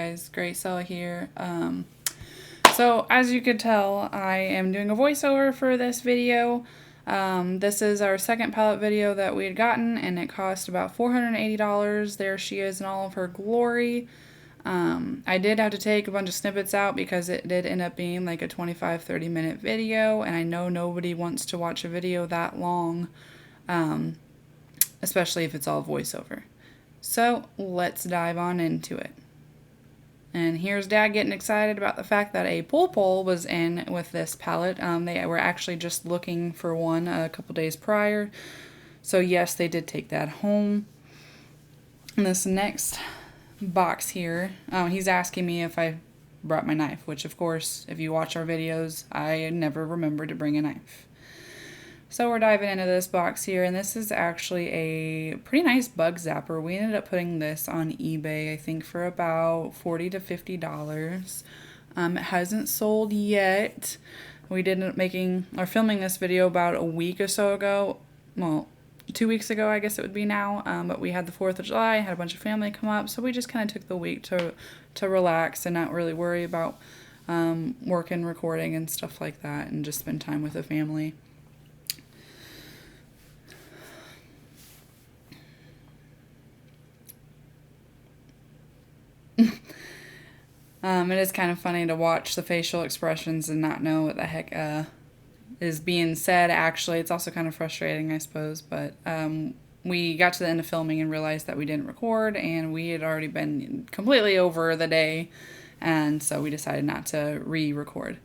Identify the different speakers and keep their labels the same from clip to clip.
Speaker 1: guys, Gratesell here. So as you could tell, I am doing a voiceover for this video. This is our second pallet video that we had gotten, and it cost about $480. There she is in all of her glory. I did have to take a bunch of snippets out because it did end up being like a 25-30 minute video, and I know nobody wants to watch a video that long, especially if it's all voiceover. So let's dive on into it. And here's Dad getting excited about the fact that a pool pole was in with this pallet. They were actually just looking for one a couple days prior. So yes, they did take that home. And this next box here, he's asking me if I brought my knife, which of course, if you watch our videos, I never remember to bring a knife. So we're diving into this box here, and this is actually a pretty nice bug zapper. We ended up putting this on eBay, I think, for about $40 to $50. It hasn't sold yet. We did end up filming this video about a week or so ago. Well, 2 weeks ago, I guess it would be now. But we had the 4th of July, had a bunch of family come up, so we just kind of took the week to relax and not really worry about work and recording and stuff like that, and just spend time with the family. It is kind of funny to watch the facial expressions and not know what the heck is being said. Actually, it's also kind of frustrating, I suppose, but we got to the end of filming and realized that we didn't record, and we had already been completely over the day, and so we decided not to re-record.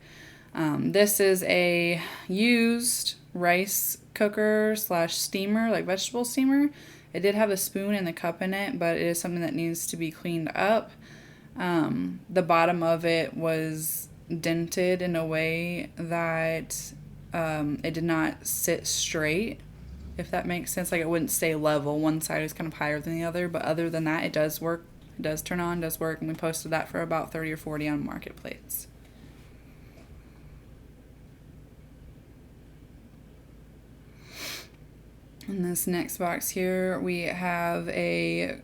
Speaker 1: This is a used rice cooker / steamer, like vegetable steamer. It did have a spoon and the cup in it, but it is something that needs to be cleaned up. The bottom of it was dented in a way that it did not sit straight, if that makes sense. Like, it wouldn't stay level. One side is kind of higher than the other, but other than that, it does work. It does turn on, does work, and we posted that for about 30 or 40 on Marketplace. In this next box here, we have a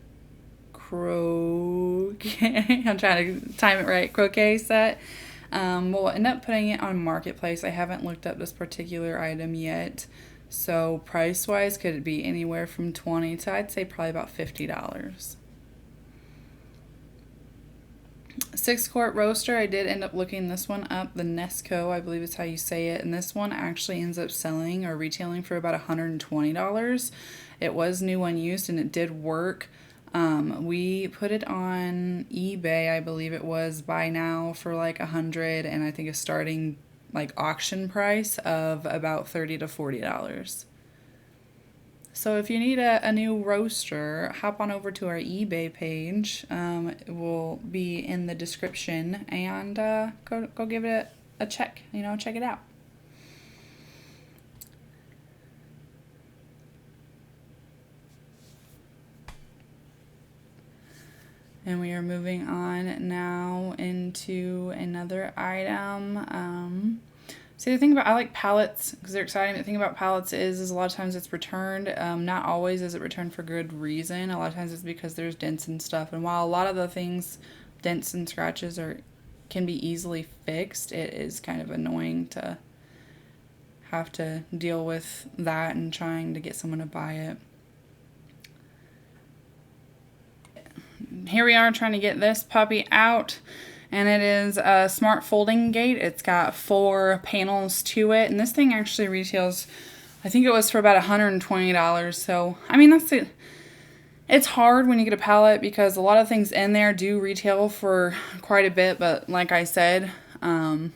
Speaker 1: croquet, I'm trying to time it right, croquet set. We'll end up putting it on Marketplace. I haven't looked up this particular item yet. So price-wise, could it be anywhere from $20 to, I'd say, probably about $50. 6-quart roaster. I did end up looking this one up. The Nesco, I believe is how you say it. And this one actually ends up selling or retailing for about $120. It was new unused, and it did work. We put it on eBay, I believe it was, buy now for like $100, and I think a starting like auction price of about $30 to $40. So if you need a new roaster, hop on over to our eBay page. It will be in the description, and go give it a check. Check it out. And we are moving on now into another item. See, the thing about, I like pallets because they're exciting. The thing about pallets is a lot of times it's returned. Not always is it returned for good reason. A lot of times it's because there's dents and stuff. And while a lot of the things, dents and scratches, can be easily fixed, it is kind of annoying to have to deal with that and trying to get someone to buy it. Here we are trying to get this puppy out, and it is a smart folding gate. It's got 4 panels to it, and this thing actually retails, I think it was for about $120. So, I mean, that's it. It's hard when you get a pallet because a lot of things in there do retail for quite a bit, but like I said, you'll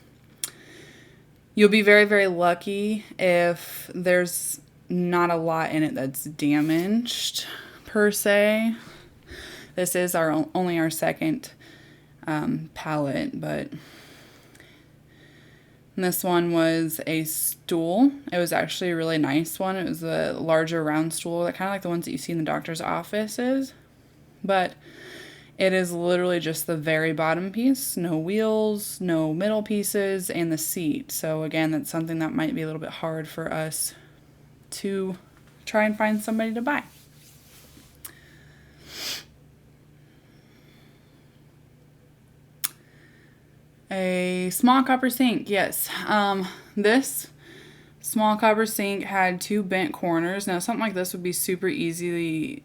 Speaker 1: be very, very lucky if there's not a lot in it that's damaged, per se. This is only our second pallet, but this one was a stool. It was actually a really nice one. It was a larger round stool, kind of like the ones that you see in the doctor's offices, but it is literally just the very bottom piece, no wheels, no middle pieces, and the seat. So again, that's something that might be a little bit hard for us to try and find somebody to buy. A small copper sink, yes. This small copper sink had 2 bent corners. Now something like this would be super easily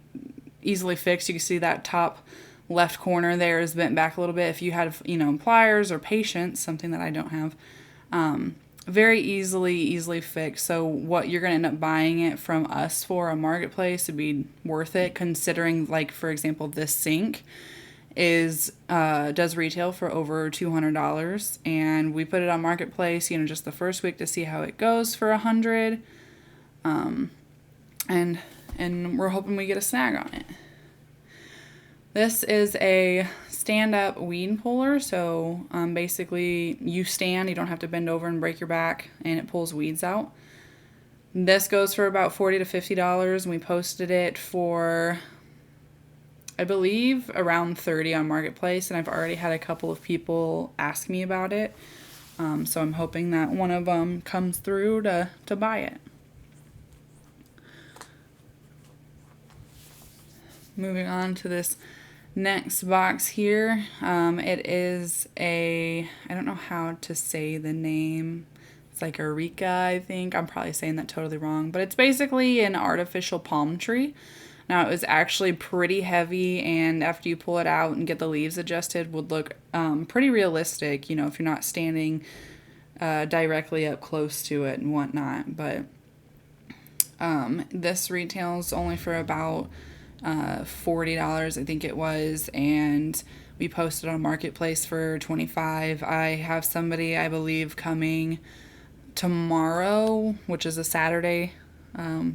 Speaker 1: fixed. You can see that top left corner there is bent back a little bit. If you had, pliers or patience, something that I don't have, very easily fixed. So what you're going to end up buying it from us for a marketplace would be worth it, considering, like, for example, this sink is does retail for over $200, and we put it on marketplace, just the first week to see how it goes for $100, and we're hoping we get a snag on it. This is a stand-up weed puller, so basically you stand, you don't have to bend over and break your back, and it pulls weeds out. This goes for about $40 to $50, and we posted it for, I believe, around $30 on Marketplace, and I've already had a couple of people ask me about it, so I'm hoping that one of them comes through to buy it. Moving on to this next box here, it is I don't know how to say the name. It's like Areca, I think. I'm probably saying that totally wrong, but it's basically an artificial palm tree. Now, it was actually pretty heavy, and after you pull it out and get the leaves adjusted, would look pretty realistic, if you're not standing directly up close to it and whatnot. But this retails only for about $40, I think it was, and we posted on Marketplace for $25. I have somebody, I believe, coming tomorrow, which is a Saturday,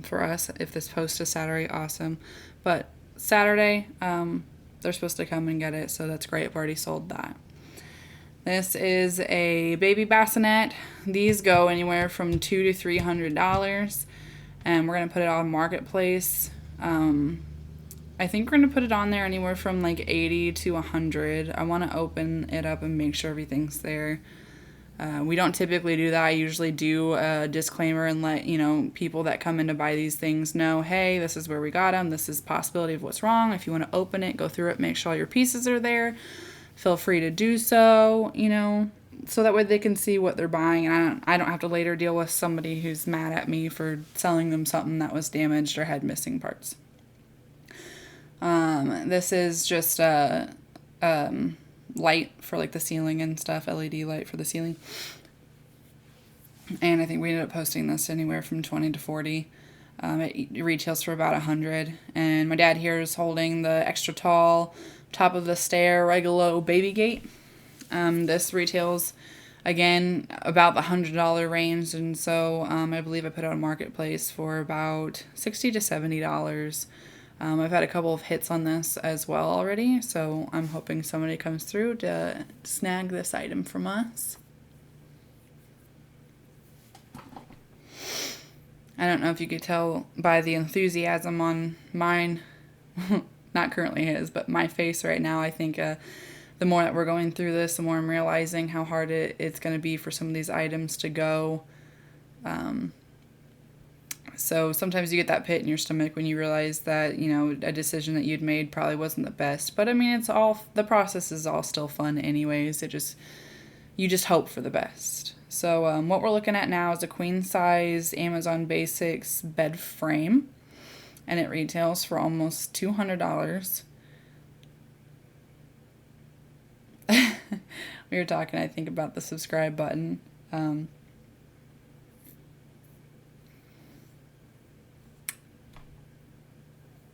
Speaker 1: for us. If this post is Saturday, awesome. But Saturday, they're supposed to come and get it, so that's great. I've already sold that. This is a baby bassinet. These go anywhere from $200 to $300, and we're gonna put it on Marketplace. I think we're going to put it on there anywhere from like $80 to $100. I want to open it up and make sure everything's there. We don't typically do that. I usually do a disclaimer and let, people that come in to buy these things know, hey, this is where we got them. This is possibility of what's wrong. If you want to open it, go through it, make sure all your pieces are there. Feel free to do so, so that way they can see what they're buying, and I don't have to later deal with somebody who's mad at me for selling them something that was damaged or had missing parts. This is just a light for like the ceiling and stuff, LED light for the ceiling. And I think we ended up posting this anywhere from $20 to $40. It retails for about $100. And my dad here is holding the extra tall top of the stair Regalo baby gate. This retails again about the $100 range, and so I believe I put it on Marketplace for about $60 to $70. I've had a couple of hits on this as well already, so I'm hoping somebody comes through to snag this item from us. I don't know if you could tell by the enthusiasm on mine, not currently his, but my face right now. I think the more that we're going through this, the more I'm realizing how hard it's going to be for some of these items to go. So sometimes you get that pit in your stomach when you realize that, a decision that you'd made probably wasn't the best. But I mean, the process is all still fun anyways. You just hope for the best. So what we're looking at now is a queen size Amazon Basics bed frame, and it retails for almost $200. We were talking, I think, about the subscribe button.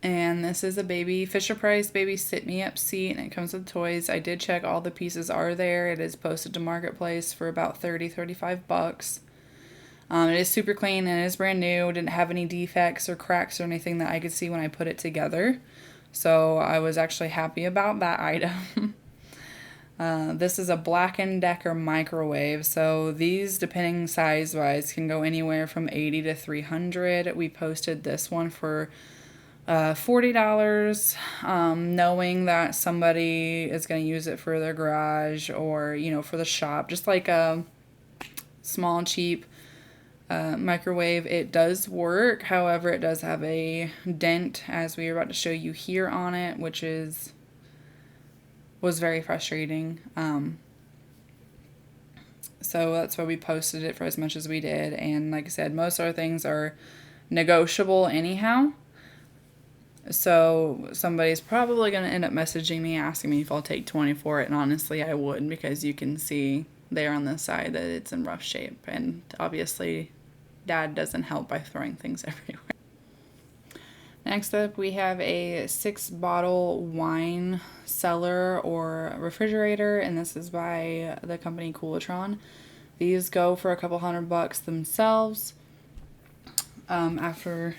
Speaker 1: And this is a baby Fisher-Price baby sit-me-up seat, and it comes with toys. I did check all the pieces are there. It is posted to Marketplace for about $35. It is super clean and it is brand new. It didn't have any defects or cracks or anything that I could see when I put it together. So I was actually happy about that item. This is a Black & Decker microwave. So these, depending size-wise, can go anywhere from $80 to $300. We posted this one for $40, knowing that somebody is going to use it for their garage or, for the shop. Just like a small, cheap microwave. It does work. However, it does have a dent, as we are about to show you here on it, which was very frustrating. So that's why we posted it for as much as we did. And like I said, most of our things are negotiable anyhow. So somebody's probably going to end up messaging me asking me if I'll take 20 for it. And honestly, I would, because you can see there on the side that it's in rough shape. And obviously, Dad doesn't help by throwing things everywhere. Next up, we have a 6-bottle wine cellar or refrigerator, and this is by the company Kohls. These go for a couple $100 themselves. After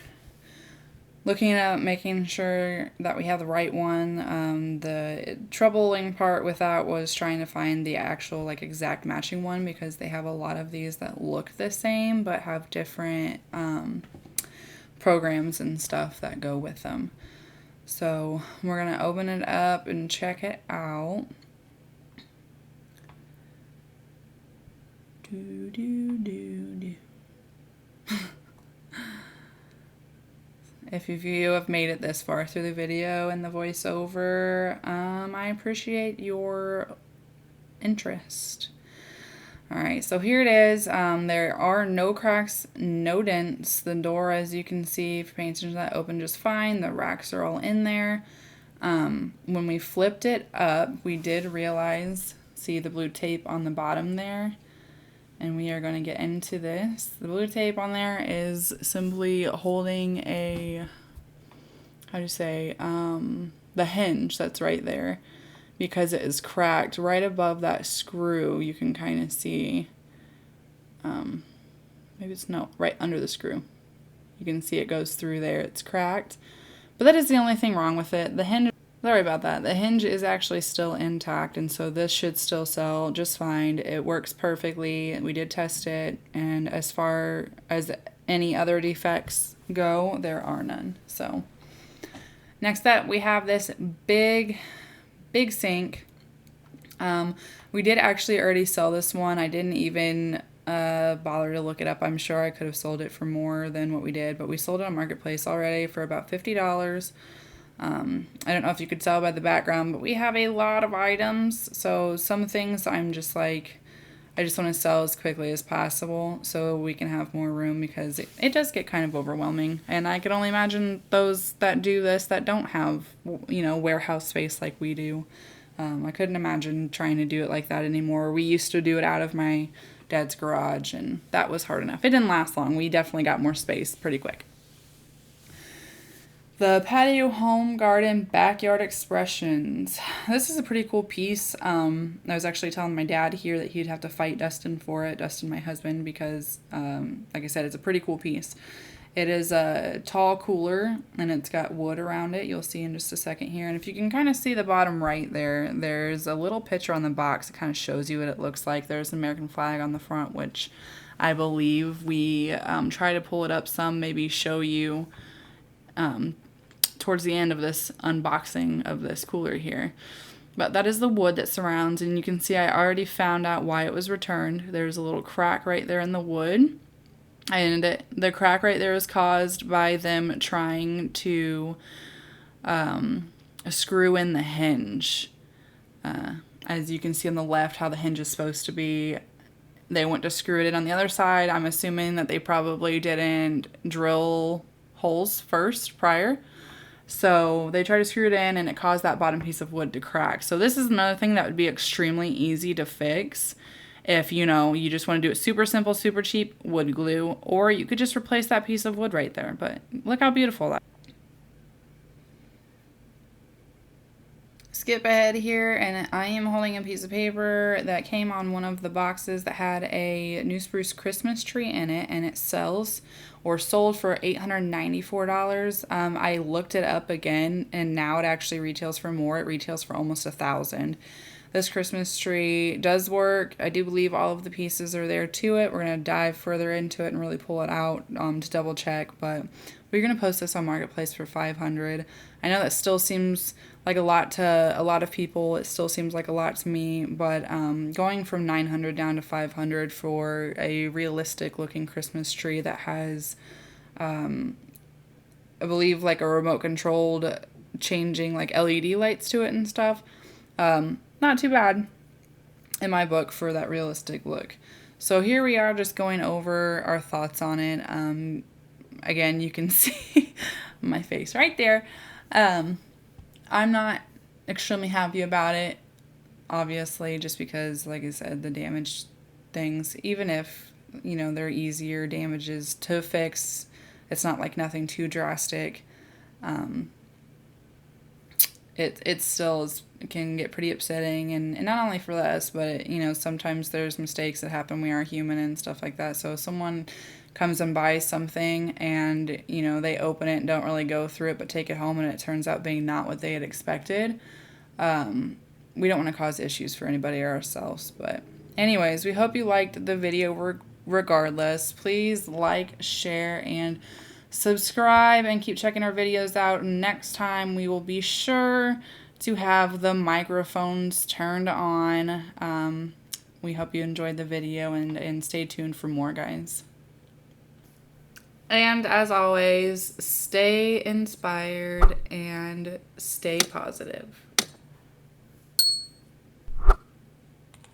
Speaker 1: looking at making sure that we have the right one, the troubling part with that was trying to find the actual exact matching one, because they have a lot of these that look the same but have different programs and stuff that go with them. So we're going to open it up and check it out. If you have made it this far through the video and the voiceover, I appreciate your interest. Alright, so here it is. There are no cracks, no dents. The door, as you can see, if you're paying attention to that, opened just fine. The racks are all in there. When we flipped it up, we did realize, see the blue tape on the bottom there? And we are going to get into this. The blue tape on there is simply holding a, the hinge that's right there. Because it is cracked right above that screw, you can kind of see, right under the screw. You can see it goes through there. It's cracked. But that is the only thing wrong with it. The hinge, sorry about that. The hinge is actually still intact, and so this should still sell just fine. It works perfectly. We did test it, and as far as any other defects go, there are none. So next up, we have this big sink. We did actually already sell this one. I didn't even bother to look it up. I'm sure I could have sold it for more than what we did, but we sold it on Marketplace already for about $50. I don't know if you could tell by the background, but we have a lot of items. So some things I'm just like, I just want to sell as quickly as possible so we can have more room, because it does get kind of overwhelming. And I can only imagine those that do this that don't have, warehouse space like we do. I couldn't imagine trying to do it like that anymore. We used to do it out of my dad's garage, and that was hard enough. It didn't last long. We definitely got more space pretty quick. The Patio Home Garden Backyard Expressions. This is a pretty cool piece. I was actually telling my dad here that he'd have to fight Dustin for it, Dustin, my husband, because, like I said, it's a pretty cool piece. It is a tall cooler, and it's got wood around it. You'll see in just a second here. And if you can kind of see the bottom right there, there's a little picture on the box that kind of shows you what it looks like. There's an American flag on the front, which I believe we try to pull it up some, maybe show you towards the end of this unboxing of this cooler here. But that is the wood that surrounds, and you can see I already found out why it was returned. There's a little crack right there in the wood. And the crack right there was caused by them trying to screw in the hinge. As you can see on the left how the hinge is supposed to be. They went to screw it in on the other side. I'm assuming that they probably didn't drill holes first prior. So they tried to screw it in, and it caused that bottom piece of wood to crack. So this is another thing that would be extremely easy to fix. If, you just want to do it super simple, super cheap, wood glue, or you could just replace that piece of wood right there. But look how beautiful that is. Skip ahead here, and I am holding a piece of paper that came on one of the boxes that had a New Spruce Christmas tree in it, and it sells or sold for $894. I looked it up again, and now it actually retails for more. It retails for almost $1,000. This Christmas tree does work. I do believe all of the pieces are there to it. We're going to dive further into it and really pull it out to double check. But we're going to post this on Marketplace for $500. I know that still seems like a lot to a lot of people. It still seems like a lot to me. But going from $900 down to $500 for a realistic looking Christmas tree that has, I believe, like a remote controlled changing like LED lights to it and stuff. Not too bad. in my book for that realistic look. So here we are just going over our thoughts on it. Again, you can see my face right there. I'm not extremely happy about it, obviously, just because, like I said, the damaged things, even if, you know, they're easier damages to fix, it's not like nothing too drastic. It still can get pretty upsetting, and not only for us, but, you know, sometimes there's mistakes that happen. We are human and stuff like that. So if someone comes and buys something and, you know, they open it and don't really go through it but take it home and it turns out being not what they had expected, we don't want to cause issues for anybody or ourselves. But anyways, we hope you liked the video regardless. Please like, share, and subscribe, and keep checking our videos out. Next time we will be sure to have the microphones turned on. We hope you enjoyed the video, and stay tuned for more, guys. And as always, stay inspired and stay positive.